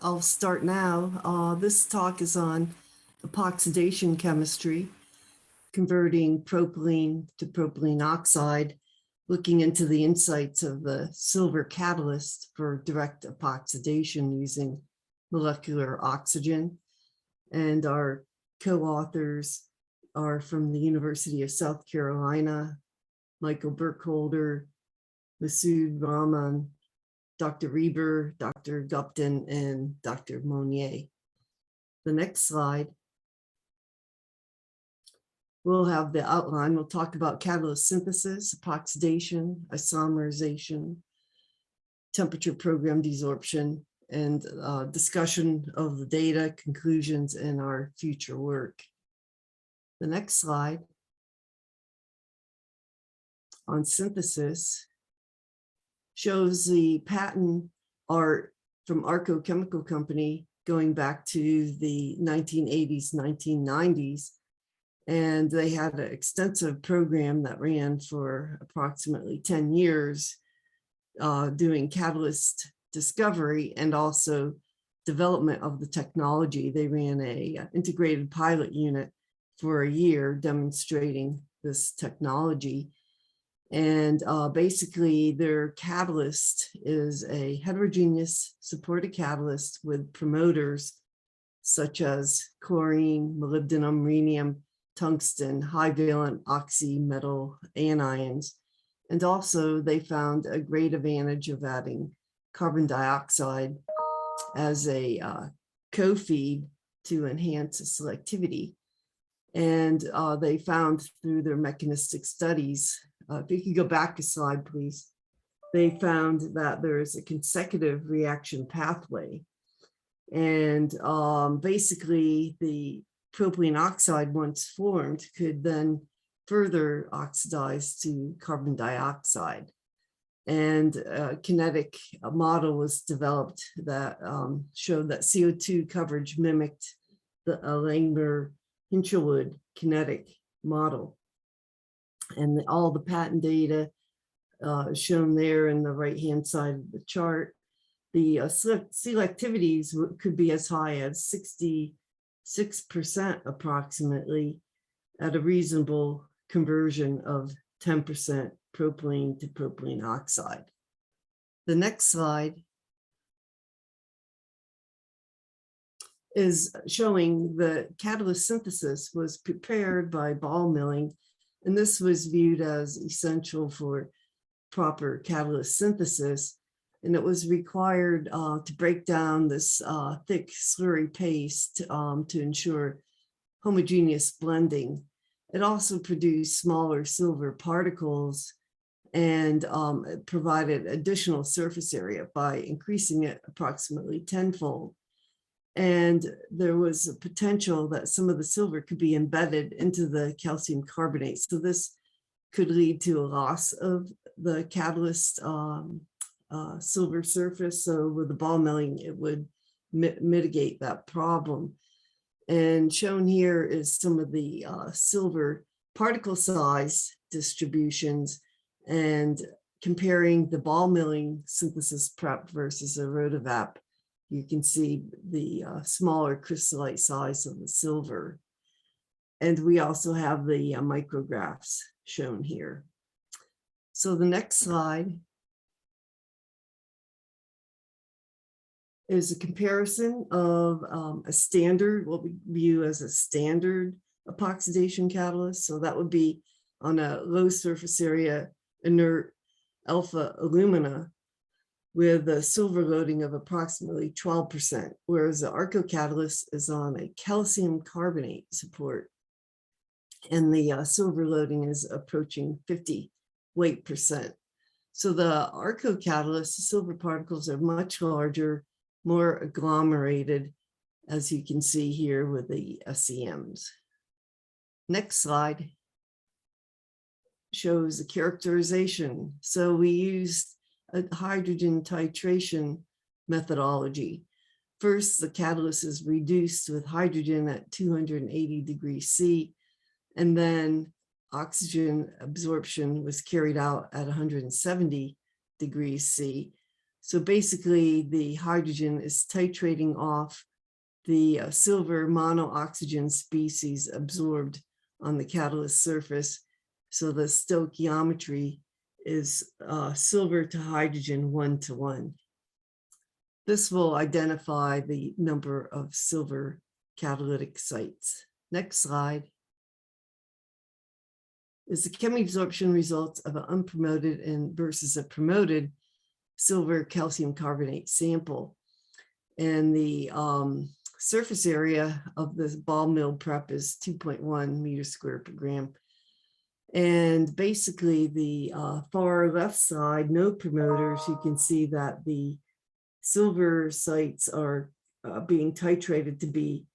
I'll start now. This talk is on epoxidation chemistry, converting propylene to propylene oxide, looking into the insights of the silver catalyst for direct epoxidation using molecular oxygen. And our co-authors are from the University of South Carolina, Michael Burkholder, Masood Rahman, Dr. Reber, Dr. Gupton, and Dr. Monnier. The next slide, we'll have the outline. We'll talk about catalyst synthesis, epoxidation, isomerization, temperature program desorption, and discussion of the data, conclusions, and our future work. The next slide on synthesis shows the patent art from ARCO Chemical Company going back to the 1980s, 1990s. And they had an extensive program that ran for approximately 10 years doing catalyst discovery and also development of the technology. They ran a integrated pilot unit for a year demonstrating this technology. And basically their catalyst is a heterogeneous supported catalyst with promoters such as chlorine, molybdenum, rhenium, tungsten, high valent oxy metal anions. And also they found a great advantage of adding carbon dioxide as a co-feed to enhance the selectivity. And they found through their mechanistic studies, if you could go back a slide, please, they found that there is a consecutive reaction pathway. And basically the propylene oxide, once formed, could then further oxidize to carbon dioxide. And a kinetic model was developed that showed that CO2 coverage mimicked the Langmuir-Hinchelwood kinetic model. And all the patent data shown there in the right-hand side of the chart. The selectivities could be as high as 66% approximately at a reasonable conversion of 10% propylene to propylene oxide. The next slide is showing the catalyst synthesis was prepared by ball milling, and this was viewed as essential for proper catalyst synthesis. And it was required to break down this thick slurry paste to ensure homogeneous blending. It also produced smaller silver particles and it provided additional surface area by increasing it approximately tenfold. And there was a potential that some of the silver could be embedded into the calcium carbonate. So this could lead to a loss of the catalyst silver surface. So with the ball milling, it would mitigate that problem. And shown here is some of the silver particle size distributions and comparing the ball milling synthesis prep versus a rotovap. You can see the smaller crystallite size of the silver. And we also have the micrographs shown here. So the next slide is a comparison of a standard, what we view as a standard epoxidation catalyst. So that would be on a low surface area inert alpha alumina with a silver loading of approximately 12%, whereas the ARCO catalyst is on a calcium carbonate support. And the silver loading is approaching 50 weight percent. So the ARCO catalyst, the silver particles are much larger, more agglomerated, as you can see here with the SEMs. Next slide shows the characterization. So we used a hydrogen titration methodology. First, the catalyst is reduced with hydrogen at 280 degrees C, and then oxygen absorption was carried out at 170 degrees C. So basically, the hydrogen is titrating off the silver monooxygen species absorbed on the catalyst surface. So the stoichiometry is silver to hydrogen 1:1. This will identify the number of silver catalytic sites. Next slide is the chemoabsorption results of an unpromoted and versus a promoted silver calcium carbonate sample. And the surface area of this ball mill prep is 2.1 meters square per gram. And basically the far left side, no promoters, you can see that the silver sites are being titrated to be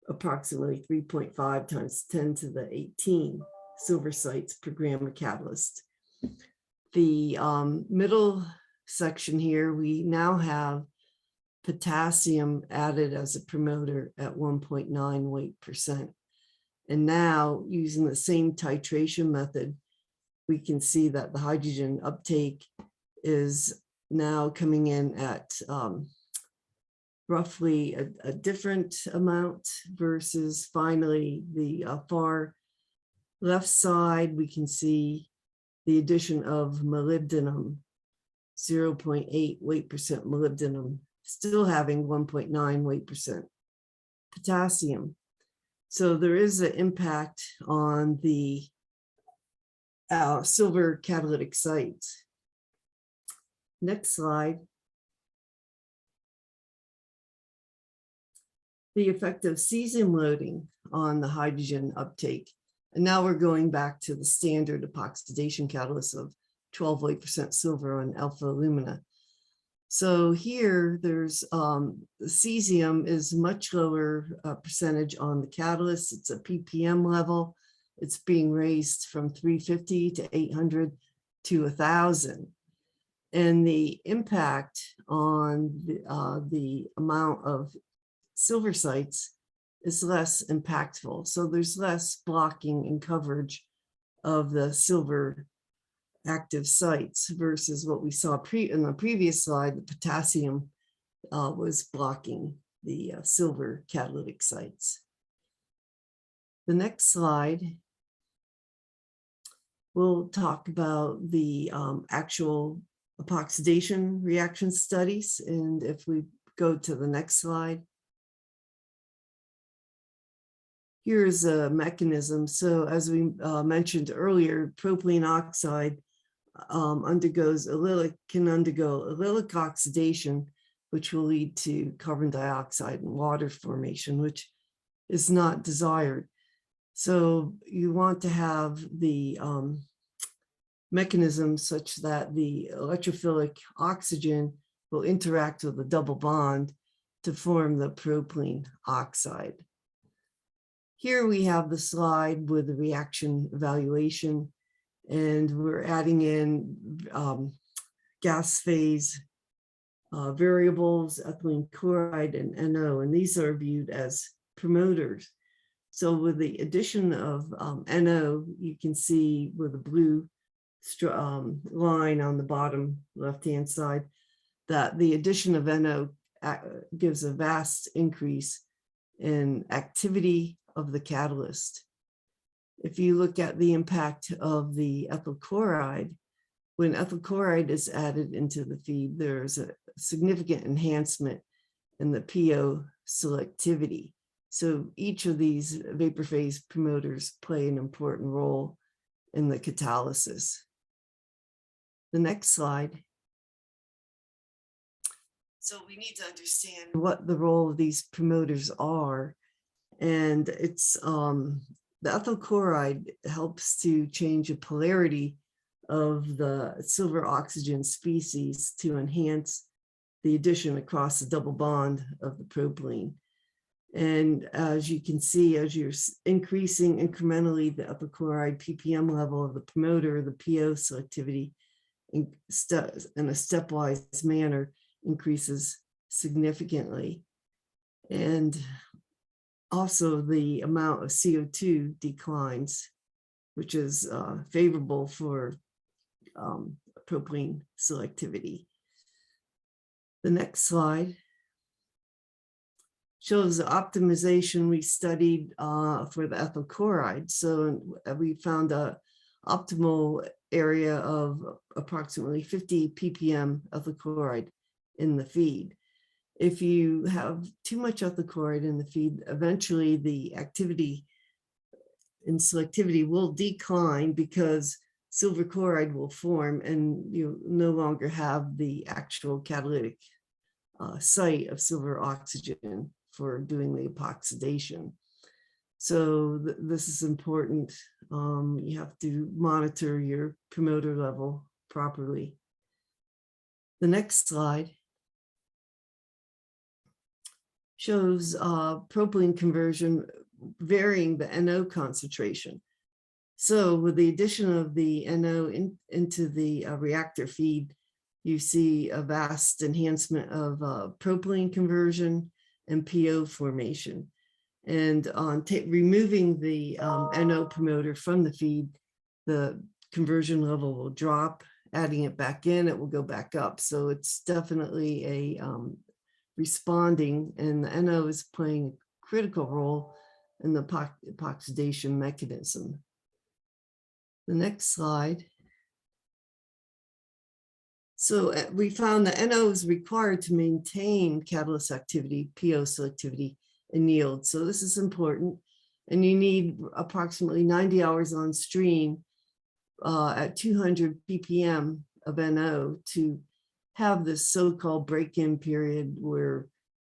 approximately 3.5 times 10 to the 18 silver sites per gram of catalyst. The middle section here, we now have potassium added as a promoter at 1.9 weight%. And now, using the same titration method, we can see that the hydrogen uptake is now coming in at roughly a different amount versus finally the far left side, we can see the addition of molybdenum, 0.8 weight% molybdenum, still having 1.9 weight% potassium. So there is an impact on the silver catalytic sites. Next slide. The effect of cesium loading on the hydrogen uptake. And now we're going back to the standard epoxidation catalyst of 12 weight% silver on alpha alumina. So here there's the cesium is much lower percentage on the catalyst. It's a ppm level. It's being raised from 350 to 800 to 1,000. And the impact on the amount of silver sites is less impactful. So there's less blocking and coverage of the silver active sites versus what we saw in the previous slide. The potassium was blocking the silver catalytic sites. The next slide, we'll talk about the actual epoxidation reaction studies. And if we go to the next slide, here's a mechanism. So as we mentioned earlier, propylene oxide can undergo allylic oxidation, which will lead to carbon dioxide and water formation, which is not desired. So you want to have the mechanism such that the electrophilic oxygen will interact with a double bond to form the propylene oxide. Here we have the slide with the reaction evaluation, and we're adding in gas phase variables, ethylene chloride and NO, and these are viewed as promoters. So with the addition of NO, you can see with the blue line on the bottom left-hand side that the addition of NO gives a vast increase in activity of the catalyst. If you look at the impact of the ethyl chloride, when ethyl chloride is added into the feed, there's a significant enhancement in the PO selectivity. So each of these vapor phase promoters play an important role in the catalysis. The next slide. So we need to understand what the role of these promoters are. And it's the ethyl chloride helps to change the polarity of the silver oxygen species to enhance the addition across the double bond of the propylene. And as you can see, as you're increasing incrementally the ethyl chloride ppm level of the promoter, the PO selectivity in a stepwise manner increases significantly. And also the amount of CO2 declines, which is favorable for propylene selectivity. The next slide shows the optimization we studied for the ethyl chloride. So we found a optimal area of approximately 50 ppm ethyl chloride in the feed. If you have too much ethyl chloride in the feed, eventually the activity and selectivity will decline because silver chloride will form and you no longer have the actual catalytic site of silver oxygen for doing the epoxidation. So this is important. You have to monitor your promoter level properly. The next slide shows propylene conversion varying the NO concentration. So with the addition of the NO into the reactor feed, you see a vast enhancement of propylene conversion and PO formation. And on removing the NO promoter from the feed, the conversion level will drop. Adding it back in, it will go back up. So it's definitely a responding, and the NO is playing a critical role in the epoxidation mechanism. The next slide. So we found that NO is required to maintain catalyst activity, PO selectivity, and yield. So this is important. And you need approximately 90 hours on stream at 200 ppm of NO to have this so-called break-in period where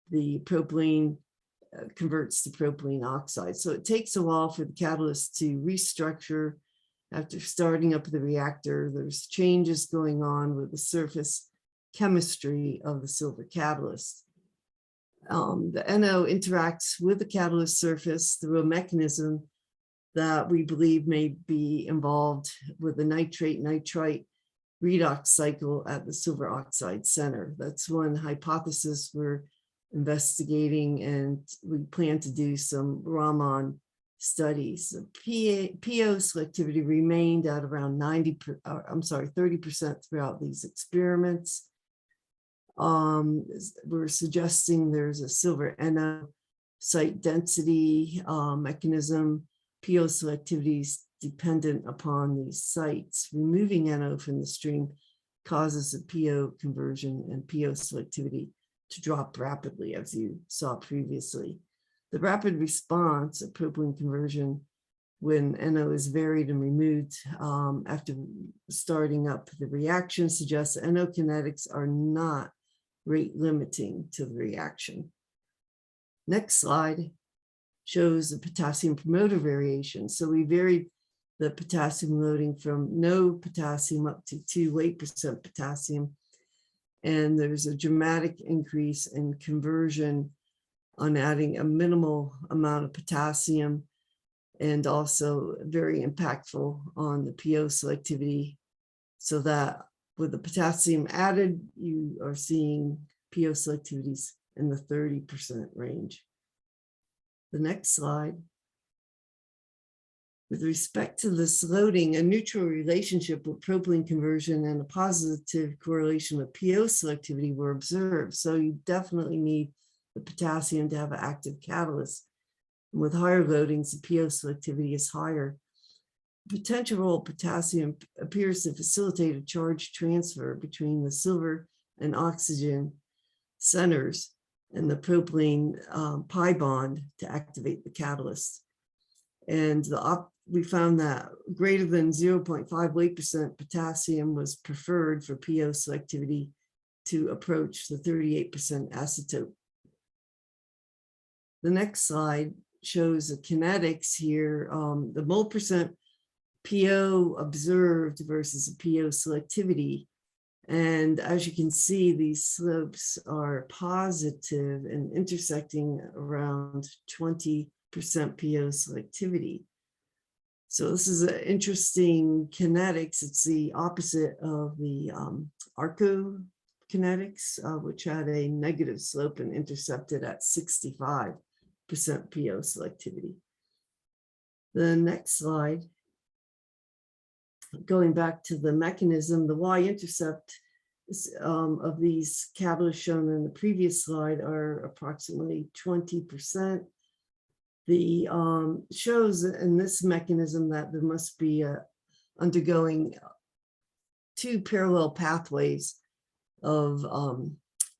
the propylene converts to propylene oxide. So it takes a while for the catalyst to restructure. After starting up the reactor, there's changes going on with the surface chemistry of the silver catalyst. The NO interacts with the catalyst surface through a mechanism that we believe may be involved with the nitrate-nitrite redox cycle at the silver oxide center. That's one hypothesis we're investigating, and we plan to do some Raman studies. The PO selectivity remained at around 30% throughout these experiments. We're suggesting there's a silver NO site density mechanism. PO selectivity is dependent upon these sites. Removing NO from the stream causes the PO conversion and PO selectivity to drop rapidly, as you saw previously. The rapid response of propylene conversion when NO is varied and removed after starting up the reaction suggests that NO kinetics are not rate limiting to the reaction. Next slide shows the potassium promoter variation. So we varied the potassium loading from no potassium up to 2% potassium. And there's a dramatic increase in conversion on adding a minimal amount of potassium, and also very impactful on the PO selectivity, so that with the potassium added, you are seeing PO selectivities in the 30% range. The next slide. With respect to this loading, a neutral relationship with propylene conversion and a positive correlation with PO selectivity were observed. So you definitely need the potassium to have an active catalyst. And with higher loadings, the PO selectivity is higher. The potential role of potassium appears to facilitate a charge transfer between the silver and oxygen centers and the propylene pi bond to activate the catalyst. And we found that greater than 0.58% potassium was preferred for PO selectivity to approach the 38% acetate. The next slide shows the kinetics here, the mole percent PO observed versus the PO selectivity. And as you can see, these slopes are positive and intersecting around 20% PO selectivity. So this is an interesting kinetics. It's the opposite of the ARCO kinetics, which had a negative slope and intercepted at 65% PO selectivity. The next slide, going back to the mechanism, the Y-intercept of these catalysts shown in the previous slide are approximately 20%. The shows in this mechanism that there must be undergoing two parallel pathways of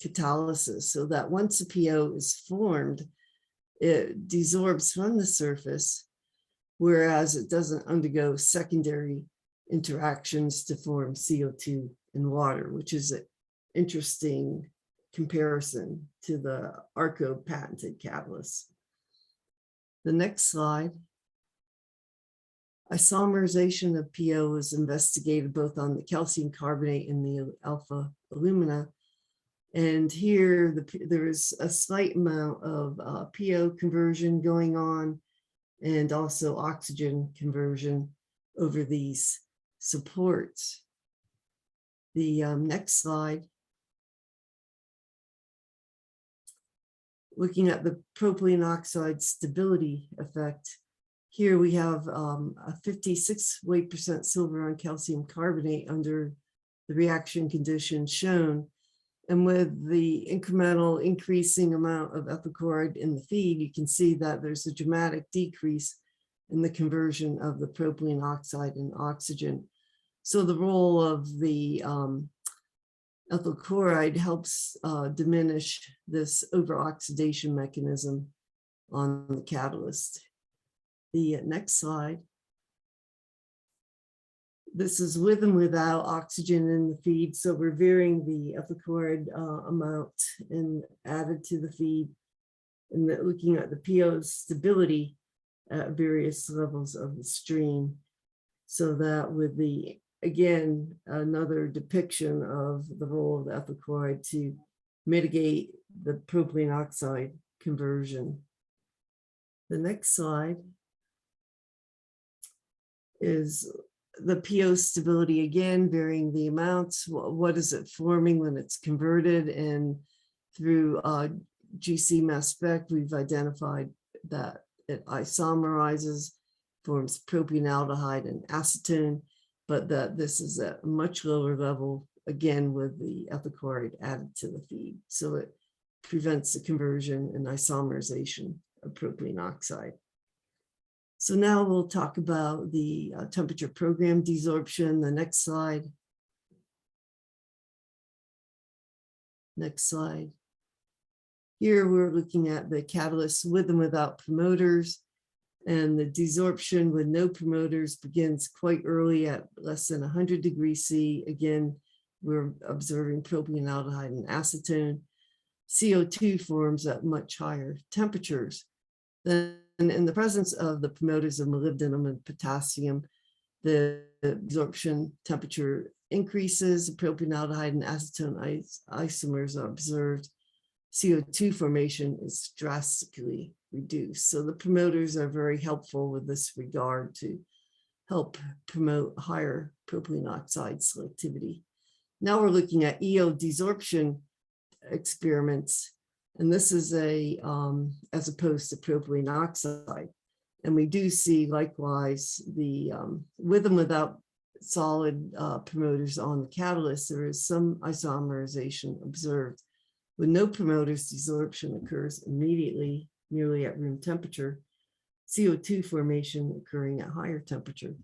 catalysis, so that once a PO is formed, it desorbs from the surface, whereas it doesn't undergo secondary interactions to form CO2 and water, which is an interesting comparison to the ARCO patented catalyst. The next slide. Isomerization of PO was investigated both on the calcium carbonate and the alpha alumina. And here there is a slight amount of PO conversion going on, and also oxygen conversion over these supports. The next slide. Looking at the propylene oxide stability effect. Here we have a 56 weight % silver on calcium carbonate under the reaction conditions shown. And with the incremental increasing amount of ethyl chloride in the feed, you can see that there's a dramatic decrease in the conversion of the propylene oxide and oxygen. So the role of the ethyl chloride helps diminish this overoxidation mechanism on the catalyst. The next slide. This is with and without oxygen in the feed. So we're varying the ethyl chloride amount and added to the feed, and looking at the PO stability at various levels of the stream. So that with the, again, another depiction of the role of the ethyl chloride to mitigate the propylene oxide conversion. The next slide is the PO stability, again, varying the amounts. What is it forming when it's converted? And through GC mass spec, we've identified that it isomerizes, forms propionaldehyde and acetone, but that this is at a much lower level, again, with the ethyl chloride added to the feed. So it prevents the conversion and isomerization of propylene oxide. So now we'll talk about the temperature program desorption. The next slide. Next slide. Here we're looking at the catalyst with and without promoters, and the desorption with no promoters begins quite early at less than 100 degrees C. Again, we're observing propionaldehyde and acetone. CO2 forms at much higher temperatures. Then in the presence of the promoters of molybdenum and potassium, the absorption temperature increases, propionaldehyde and acetone isomers are observed. CO2 formation is drastically reduced. So the promoters are very helpful with this regard to help promote higher propylene oxide selectivity. Now we're looking at EO desorption experiments. And this is as opposed to propylene oxide. And we do see likewise the with and without solid promoters on the catalyst, there is some isomerization observed. With no promoters, desorption occurs immediately, nearly at room temperature, CO2 formation occurring at higher temperature.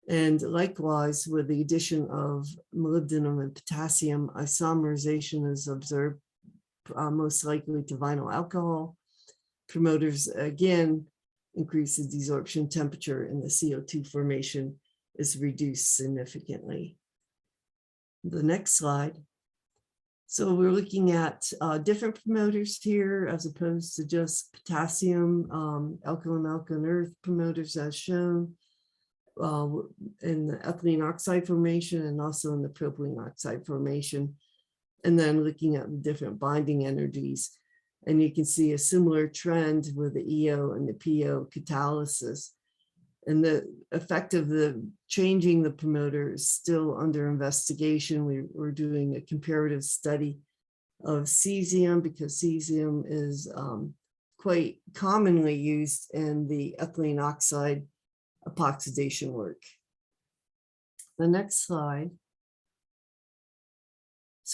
And likewise, with the addition of molybdenum and potassium, isomerization is observed most likely to vinyl alcohol. Promoters again increase the desorption temperature, and the CO2 formation is reduced significantly. The next slide. So we're looking at different promoters here as opposed to just potassium, alkyl and alkaline earth promoters as shown in the ethylene oxide formation and also in the propylene oxide formation. And then looking at the different binding energies. And you can see a similar trend with the EO and the PO catalysis. And the effect of the changing the promoter is still under investigation. We're doing a comparative study of cesium because cesium is quite commonly used in the ethylene oxide epoxidation work. The next slide.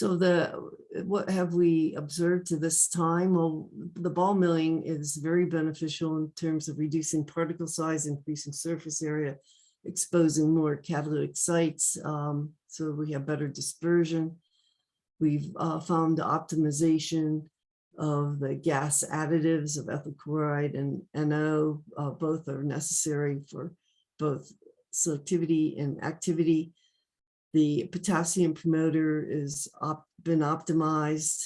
So what have we observed to this time? Well, the ball milling is very beneficial in terms of reducing particle size, increasing surface area, exposing more catalytic sites, so we have better dispersion. We've found the optimization of the gas additives of ethyl chloride and NO. Both are necessary for both selectivity and activity. The potassium promoter is been optimized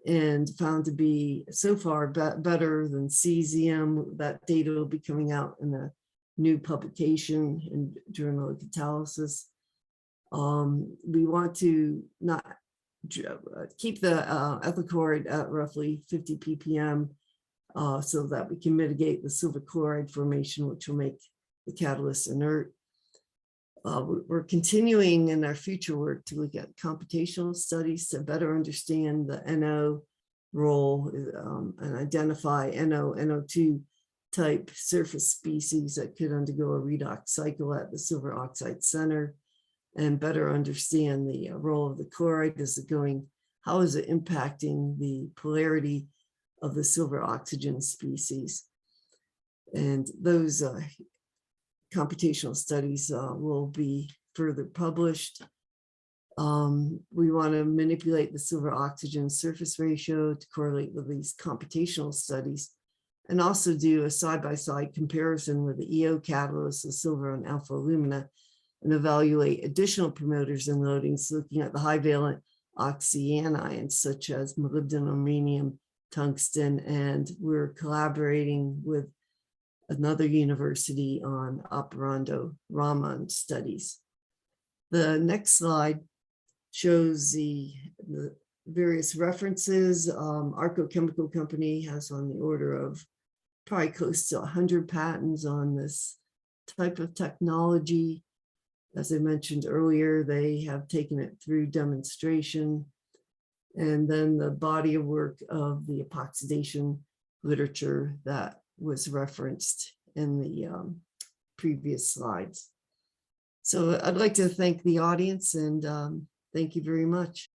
and found to be so far better than cesium. That data will be coming out in a new publication in Journal of Catalysis. We want to not keep the ethyl chloride at roughly 50 ppm so that we can mitigate the silver chloride formation, which will make the catalyst inert. We're continuing in our future work to look at computational studies to better understand the NO role and identify NO, NO2 type surface species that could undergo a redox cycle at the silver oxide center, and better understand the role of the chloride. How is it impacting the polarity of the silver oxygen species? And those computational studies will be further published. We want to manipulate the silver oxygen surface ratio to correlate with these computational studies, and also do a side-by-side comparison with the EO catalyst of silver and alpha alumina, and evaluate additional promoters and loadings, looking at the high valent oxyanions such as molybdenum, rhenium, tungsten, and we're collaborating with another university on operando Raman studies. The next slide shows the various references. ARCO Chemical Company has on the order of probably close to 100 patents on this type of technology. As I mentioned earlier, they have taken it through demonstration. And then the body of work of the epoxidation literature that was referenced in the previous slides. So I'd like to thank the audience, and thank you very much.